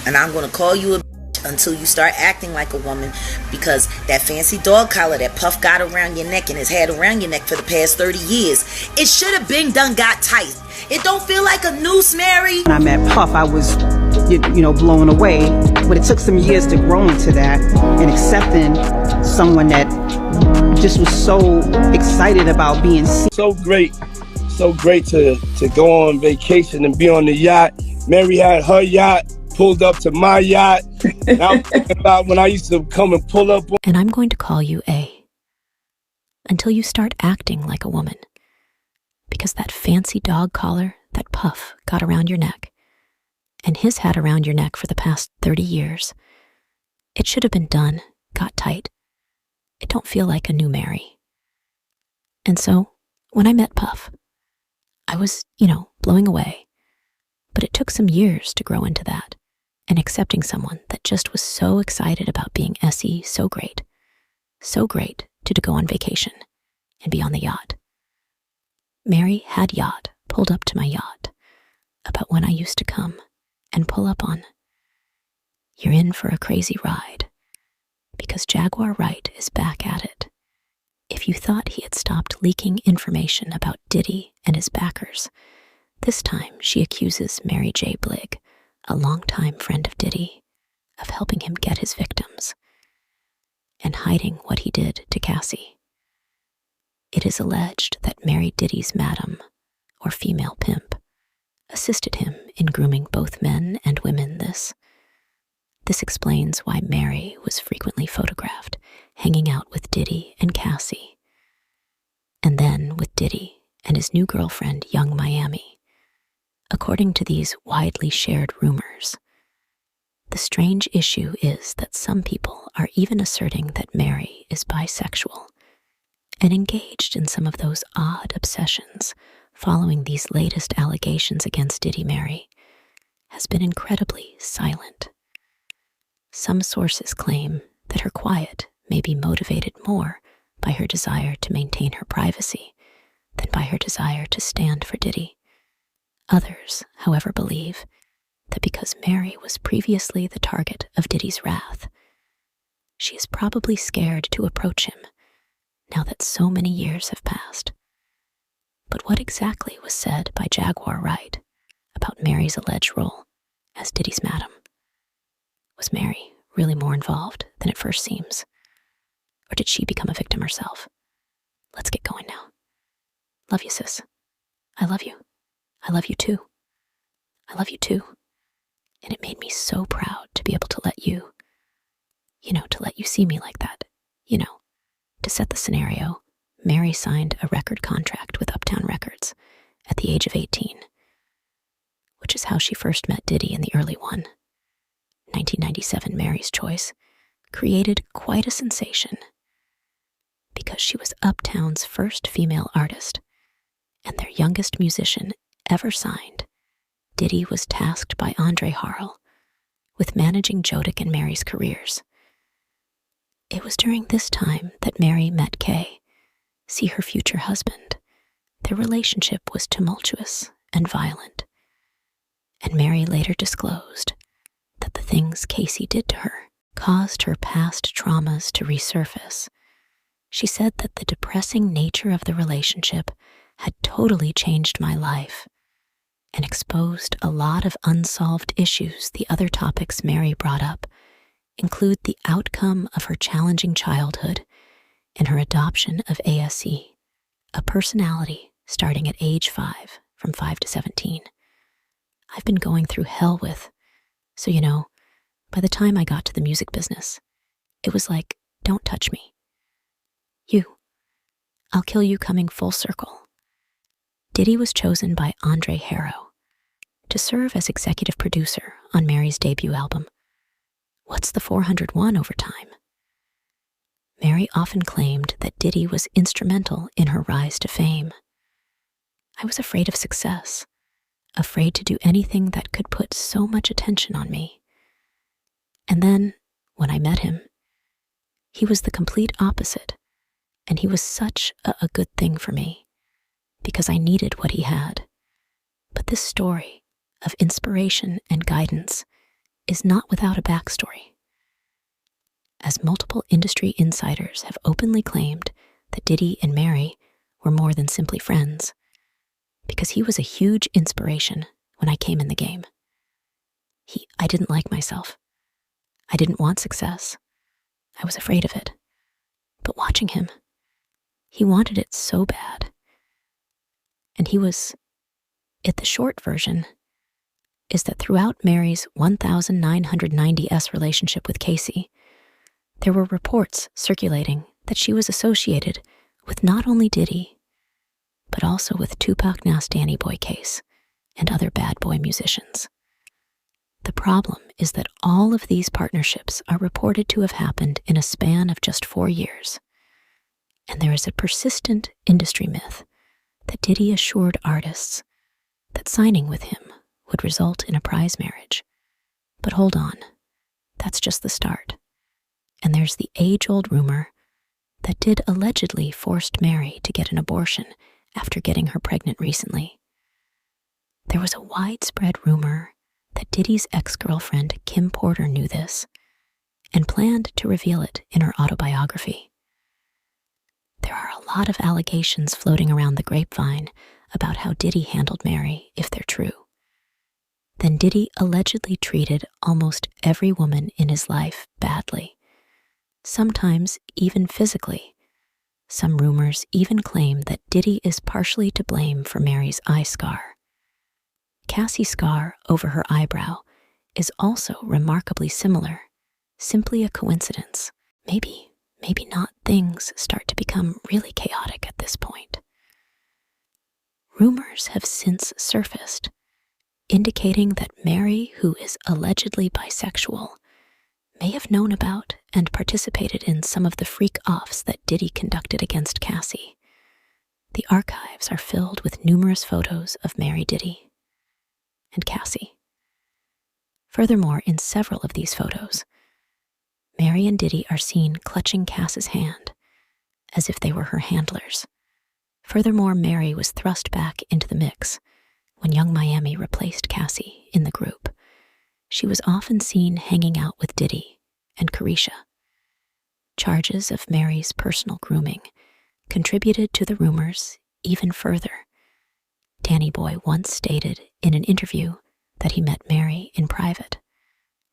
And I'm going to call you a bitch until you start acting like a woman, because that fancy dog collar that Puff got around your neck and has had around your neck for the past 30 years, it should have been done got tight. It don't feel like a noose, Mary. When I met Puff, I was, blown away. But it took some years to grow into that and accepting someone that just was so excited about being seen. So great to go on vacation and be on the yacht. Mary had her yacht, pulled up to my yacht. And I'm thinking about when I used to come and pull up. And I'm going to call you A until you start acting like a woman. Because that fancy dog collar that Puff got around your neck, and his had around your neck for the past 30 years, it should have been done, got tight. It don't feel like a new Mary. And so, when I met Puff, I was, blowing away. But it took some years to grow into that, and accepting someone that just was so excited about being SE so great to go on vacation and be on the yacht. Mary had yacht pulled up to my yacht about when I used to come and pull up on. You're in for a crazy ride, because Jaguar Wright is back at it. If you thought he had stopped leaking information about Diddy and his backers, this time she accuses Mary J. Blige, a longtime friend of Diddy, of helping him get his victims and hiding what he did to Cassie. It is alleged that Mary Diddy's madam, or female pimp, assisted him in grooming both men and women. This explains why Mary was frequently photographed hanging out with Diddy and Cassie, and then with Diddy and his new girlfriend, Young Miami. According to these widely shared rumors, the strange issue is that some people are even asserting that Mary is bisexual and engaged in some of those odd obsessions following these latest allegations against Diddy. Mary has been incredibly silent. Some sources claim that her quiet may be motivated more by her desire to maintain her privacy than by her desire to stand for Diddy. Others, however, believe that because Mary was previously the target of Diddy's wrath, she is probably scared to approach him now that so many years have passed. But what exactly was said by Jaguar Wright about Mary's alleged role as Diddy's madam? Was Mary really more involved than it first seems? Or did she become a victim herself? Let's get going now. Love you, sis. I love you. I love you too. I love you too. And it made me so proud to be able to let you, to let you see me like that. To set the scenario, Mary signed a record contract with Uptown Records at the age of 18, which is how she first met Diddy in the early one. 1997 Mary's Choice created quite a sensation because she was Uptown's first female artist and their youngest musician ever signed. Diddy was tasked by Andre Harrell with managing Jodic and Mary's careers. It was during this time that Mary met Kay, see her future husband. Their relationship was tumultuous and violent, and Mary later disclosed that the things Casey did to her caused her past traumas to resurface. She said that the depressing nature of the relationship had totally changed my life and exposed a lot of unsolved issues. The other topics Mary brought up include the outcome of her challenging childhood and her adoption of ASE, a personality starting at age 5, from 5 to 17. I've been going through hell with, so by the time I got to the music business, it was like, don't touch me. I'll kill you coming full circle. Diddy was chosen by Andre Harrell to serve as executive producer on Mary's debut album. What's the 401 over time? Mary often claimed that Diddy was instrumental in her rise to fame. I was afraid of success, afraid to do anything that could put so much attention on me. And then, when I met him, he was the complete opposite, and he was such a good thing for me, because I needed what he had. But this story of inspiration and guidance is not without a backstory, as multiple industry insiders have openly claimed that Diddy and Mary were more than simply friends, because he was a huge inspiration when I came in the game. I didn't like myself. I didn't want success. I was afraid of it. But watching him, he wanted it so bad. And the short version is that throughout Mary's 1990s relationship with Cassie, there were reports circulating that she was associated with not only Diddy, but also with Tupac Nas Danny Boy case and other bad boy musicians. The problem is that all of these partnerships are reported to have happened in a span of just 4 years. And there is a persistent industry myth that Diddy assured artists that signing with him would result in a prize marriage. But hold on, that's just the start. And there's the age-old rumor that Diddy allegedly forced Mary to get an abortion after getting her pregnant recently. There was a widespread rumor that Diddy's ex-girlfriend Kim Porter knew this and planned to reveal it in her autobiography. There are a lot of allegations floating around the grapevine about how Diddy handled Mary, if they're true. Then Diddy allegedly treated almost every woman in his life badly, sometimes even physically. Some rumors even claim that Diddy is partially to blame for Mary's eye scar. Cassie's scar over her eyebrow is also remarkably similar, simply a coincidence. Maybe not. Things start to become really chaotic at this point. Rumors have since surfaced, indicating that Mary, who is allegedly bisexual, may have known about and participated in some of the freak-offs that Diddy conducted against Cassie. The archives are filled with numerous photos of Mary, Diddy, and Cassie. Furthermore, in several of these photos, Mary and Diddy are seen clutching Cass's hand, as if they were her handlers. Furthermore, Mary was thrust back into the mix when Young Miami replaced Cassie in the group. She was often seen hanging out with Diddy and Carisha. Charges of Mary's personal grooming contributed to the rumors even further. Danny Boy once stated in an interview that he met Mary in private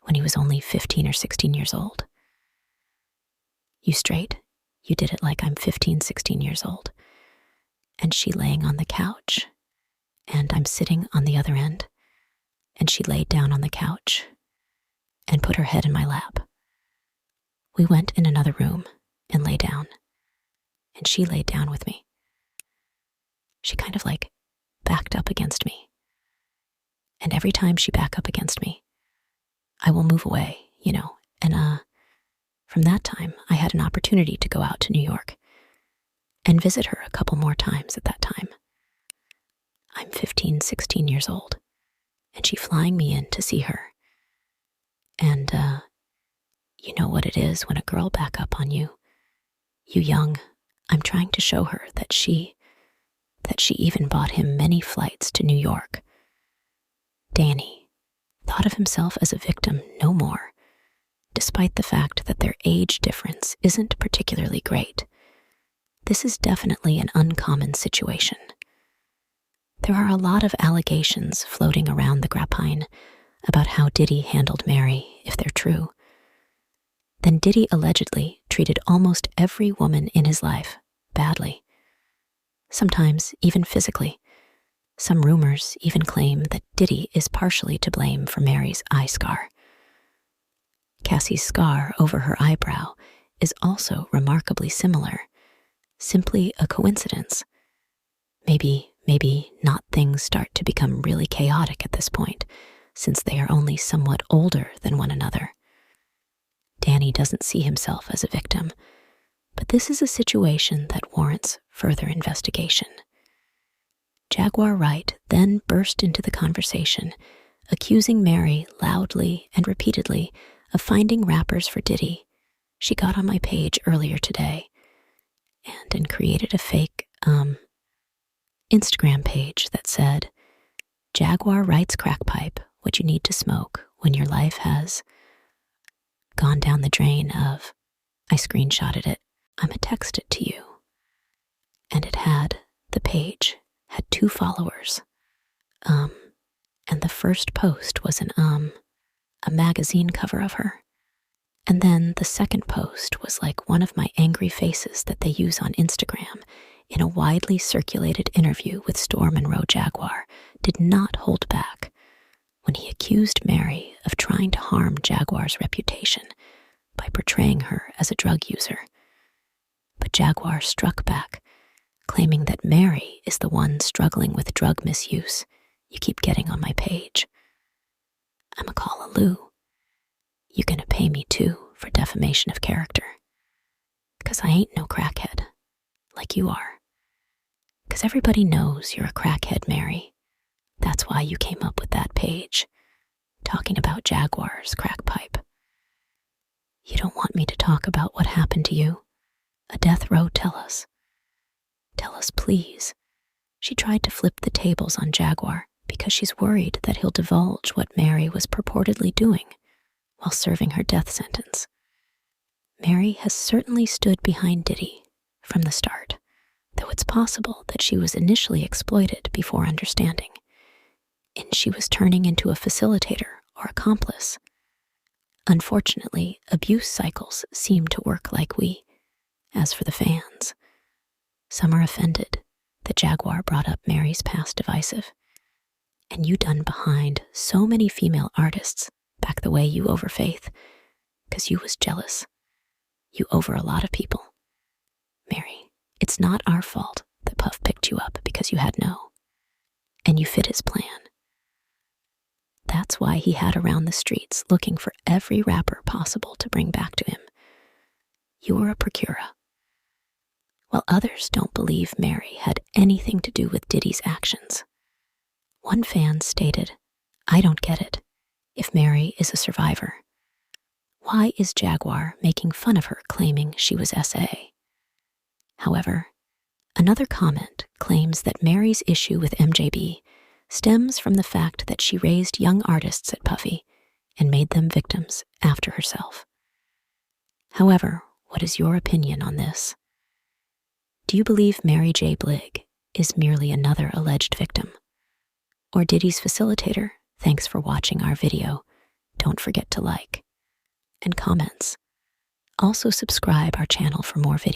when he was only 15 or 16 years old. "You straight? You did it like I'm 15, 16 years old. And she laying on the couch, and I'm sitting on the other end, and she laid down on the couch and put her head in my lap. We went in another room and lay down, and she laid down with me. She kind of like backed up against me. And every time she back up against me, I will move away, and from that time, I had an opportunity to go out to New York and visit her a couple more times at that time. I'm 15, 16 years old, and she flying me in to see her. And, you know what it is when a girl back up on you. You young, I'm trying to show her that she even bought him many flights to New York. Danny thought of himself as a victim no more, despite the fact that their age difference isn't particularly great. This is definitely an uncommon situation. There are a lot of allegations floating around the grapevine about how Diddy handled Mary, if they're true. Then Diddy allegedly treated almost every woman in his life badly, sometimes even physically. Some rumors even claim that Diddy is partially to blame for Mary's eye scar. Cassie's scar over her eyebrow is also remarkably similar, simply a coincidence. Maybe not. Things start to become really chaotic at this point, since they are only somewhat older than one another. Danny doesn't see himself as a victim, but this is a situation that warrants further investigation. Jaguar Wright then burst into the conversation, accusing Mary loudly and repeatedly of finding rappers for Diddy. She got on my page earlier today and created a fake Instagram page that said, "Jaguar Wright's crack pipe what you need to smoke when your life has gone down the drain of, I screenshotted it, I'ma text it to you. And the page had 2 followers. And the first post was a magazine cover of her. And then the second post was like one of my angry faces that they use on Instagram in a widely circulated interview with Storm Monroe Jaguar did not hold back when he accused Mary of trying to harm Jaguar's reputation by portraying her as a drug user. But Jaguar struck back, claiming that Mary is the one struggling with drug misuse you keep getting on my page. I'ma call a Lou. You gonna pay me too for defamation of character. 'Cause I ain't no crackhead, like you are. 'Cause everybody knows you're a crackhead, Mary. That's why you came up with that page, talking about Jaguar's crack pipe. You don't want me to talk about what happened to you? A death row, tell us. Tell us, please. She tried to flip the tables on Jaguar because she's worried that he'll divulge what Mary was purportedly doing while serving her death sentence. Mary has certainly stood behind Diddy from the start, though it's possible that she was initially exploited before understanding, and she was turning into a facilitator or accomplice. Unfortunately, abuse cycles seem to work like we. As for the fans, some are offended that Jaguar brought up Mary's past divisive, and you done behind so many female artists back the way you over Faith, 'cause you was jealous. You over a lot of people. Mary, it's not our fault that Puff picked you up because you had no, and you fit his plan. That's why he had around the streets looking for every rapper possible to bring back to him. You were a procura. While others don't believe Mary had anything to do with Diddy's actions. One fan stated, I don't get it. If Mary is a survivor, why is Jaguar making fun of her claiming she was SA? However, another comment claims that Mary's issue with MJB stems from the fact that she raised young artists at Puffy and made them victims after herself. However, what is your opinion on this? Do you believe Mary J. Blige is merely another alleged victim? Or Diddy's facilitator? Thanks for watching our video. Don't forget to like and comments. Also subscribe our channel for more videos.